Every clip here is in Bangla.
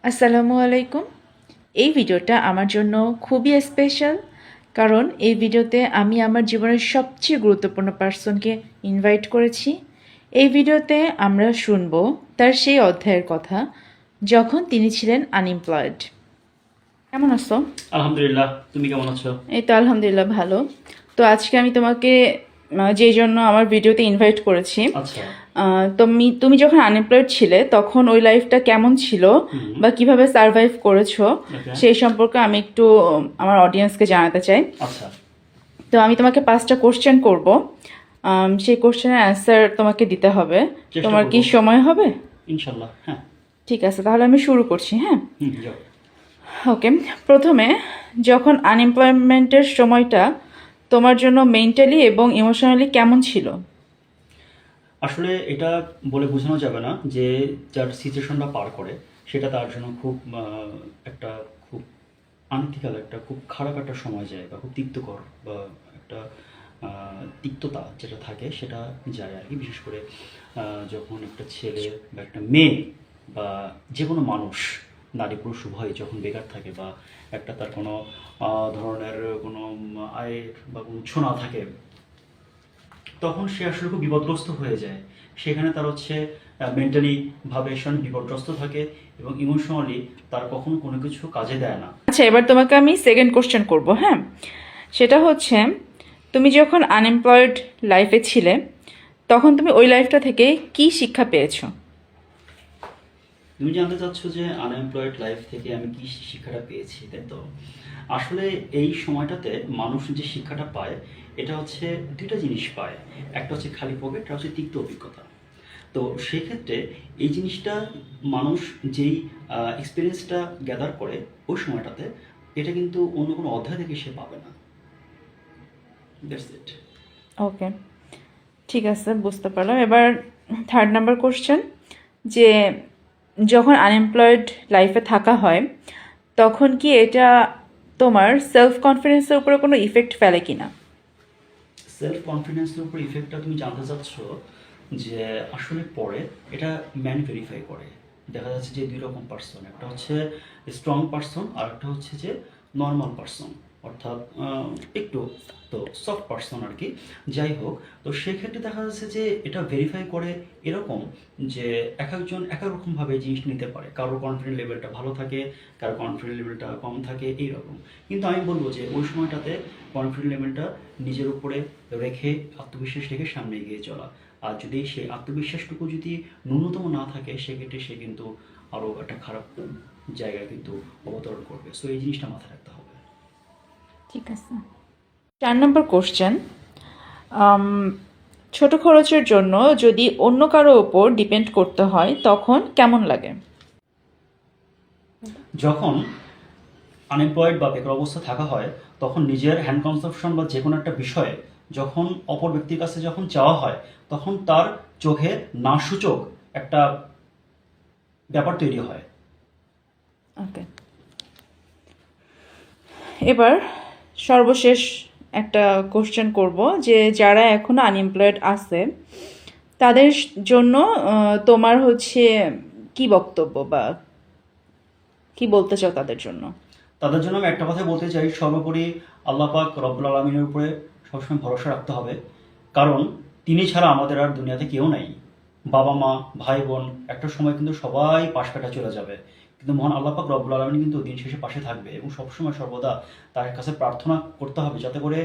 আসসালামু আলাইকুম। এই ভিডিওটা আমার জন্য খুবই স্পেশাল, কারণ এই ভিডিওতে আমি আমার জীবনের সবচেয়ে গুরুত্বপূর্ণ পার্সনকে ইনভাইট করেছি। এই ভিডিওতে আমরা শুনবো তার সেই অধ্যায়ের কথা যখন তিনি ছিলেন আনএমপ্লয়েড। কেমন আছো? আলহামদুলিল্লাহ, তুমি কেমন আছো? এই তো আলহামদুলিল্লাহ ভালো। তো আজকে আমি তোমাকে যেই জন্য আমার ভিডিওতে ইনভাইট করেছি, আচ্ছা। তুমি যখন আনএমপ্লয়েড ছিলে তখন ওই লাইফটা কেমন ছিল বা কিভাবে সার্ভাইভ করেছো Okay. সেই সম্পর্কে আমি একটু আমার অডিয়েন্সকে জানাতে চাই। আচ্ছা। তো আমি তোমাকে 5টা কোশ্চেন করব, সেই কোশ্চেনের অ্যান্সার তোমাকে দিতে হবে। চেষ্টা তোমার কি করবো। সময় হবে? ইনশাল্লাহ, হ্যাঁ। ঠিক আছে, তাহলে আমি শুরু করছি। হ্যাঁ, যাও। ওকে। প্রথমে, যখন আনএমপ্লয়মেন্টের সময়টা তোমার জন্য মেন্টালি এবং ইমোশনালি কেমন ছিল? আসলে এটা বলে বোঝানো যাবে না যে যার সিচুয়েশনটা পার করে সেটা তার জন্য খুব একটা খুব আনইথিক্যাল, একটা খুব খারাপ একটা সময় যায় বা খুব তিক্তকর বা একটা তিক্ততা যেটা থাকে সেটা যায় আর কি। বিশেষ করে যখন একটা ছেলে বা একটা মেয়ে বা যে কোনো মানুষ, নারী পুরুষ উভয় যখন বেকার থাকে বা একটা তার কোনো ধরনের কোনো আয়ের বা কোনো উৎস না থাকে, তখন সে আসলে খুব বিপদগ্রস্ত হয়ে যায়। সেখানে তার হচ্ছে মেন্টালি ভাবে বিপদগ্রস্ত থাকে এবং ইমোশনালি তার কখনো কোনো কিছু কাজে দেয় না। আচ্ছা, এবার তোমাকে আমি সেকেন্ড কোশ্চেন করব। হ্যাঁ, সেটা হচ্ছে, তুমি যখন আনএমপ্লয়েড লাইফে ছিলে তখন তুমি ওই লাইফটা থেকে কি শিক্ষা পেয়েছো? তুমি জানতে চাচ্ছ যে আনএমপ্লয়েড লাইফ থেকে আমি কি শিক্ষাটা পেয়েছি, তাই তো? আসলে এই সময়টাতে মানুষ যে শিক্ষাটা পায় এটা হচ্ছে দুইটা জিনিস পায়। একটা হচ্ছে খালি পকেট, একটা হচ্ছে তিক্ত অভিজ্ঞতা। তো সেক্ষেত্রে এই জিনিসটা মানুষ যেই এক্সপিরিয়েন্সটা গ্যাদার করে ওই সময়টাতে, এটা কিন্তু অন্য কোনো অধ্যায় থেকে সে পাবে না। That's it. ওকে, ঠিক আছে, বুঝতে পারলাম। এবার থার্ড নাম্বার কোশ্চেন, যে যখন আনএমপ্লয়েড লাইফে থাকা হয় তখন কি এটা তোমার সেলফ কনফিডেন্সের উপরে কোনো ইফেক্ট ফেলে কিনা? সেলফ কনফিডেন্সের উপর ইফেক্টটা তুমি জানতে চাচ্ছ যে আসলে পরে এটা ম্যান ভেরিফাই করে। দেখা যাচ্ছে যে দুই রকম পার্সন, একটা হচ্ছে স্ট্রং পার্সন আর একটা হচ্ছে যে নর্মাল পার্সন, অর্থাৎ একটু তো সফট পার্সন আর কি। যাই হোক, তো সেক্ষেত্রে দেখা যাচ্ছে যে এটা ভেরিফাই করে এরকম যে এক একজন এক এক রকমভাবে জিনিস নিতে পারে। কারোর কনফিডেন্ট লেভেলটা ভালো থাকে, কারোর কনফিডেন্ট লেভেলটা কম থাকে, এইরকম। কিন্তু আমি বলবো যে ওই সময়টাতে কনফিডেন্ট লেভেলটা নিজের উপরে রেখে, আত্মবিশ্বাস রেখে সামনে এগিয়ে চলা। আর যদি সেই আত্মবিশ্বাসটুকু যদি ন্যূনতম না থাকে, সেক্ষেত্রে সে কিন্তু আরও একটা খারাপ জায়গায় কিন্তু অবতরণ করবে। সো এই জিনিসটা মাথায় রাখতে হবে। ঠিক আছে। 4 নম্বর কোশ্চেন, ছোট খরচের জন্য যদি অন্য কারো ওপর ডিপেন্ড করতে হয় তখন কেমন লাগে? যখন আনএমপ্লয়েড বা বেকার অবস্থা থাকা হয় তখন নিজের হ্যান্ড কনসাম্পশন বা যে কোনো একটা বিষয়ে যখন অপর ব্যক্তির কাছে যখন চাওয়া হয়, তখন তার চোখে না সূচক একটা ব্যাপার তৈরি হয়। ওকে, এবার সর্বশেষ একটা কোশ্চেন করব, যে যারা এখনো আনএমপ্লয়েড আছে তাদের জন্য তোমার হচ্ছে কি বক্তব্য বা কি বলতে চাও তাদের জন্য? তাদের জন্য আমি একটা কথা বলতে চাই, সর্বোপরি আল্লাহ পাক রব্বুল আলমিনের উপরে সবসময় ভরসা রাখতে হবে। কারণ তিনি ছাড়া আমাদের আর দুনিয়াতে কেউ নাই। বাবা মা, ভাই বোন, একটা সময় কিন্তু সবাই পাশ কাটা চলে যাবে, কিন্তু মহান আল্লাহ পাক রব্বুল আলমিন কিন্তু দিন শেষে পাশে থাকবে। এবং সবসময় সর্বদা তার কাছে প্রার্থনা করতে হবে যাতে করে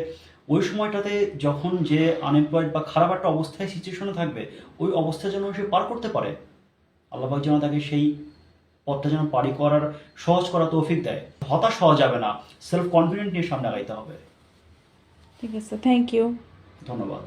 ওই সময়টাতে যখন যে আনএমপ্লয়েড বা খারাপ একটা অবস্থায় সিচুয়েশনে থাকবে, ওই অবস্থা যেন সে পার করতে পারে। আল্লাহ পাক যেন তাকে সেই পথটা যেন পাড়ি করার সহজ করা তৌফিক দেয়। হতাশ হওয়া যাবে না, সেলফ কনফিডেন্ট নিয়ে সামনে আগাইতে হবে। ঠিক আছে, থ্যাংক ইউ। ধন্যবাদ।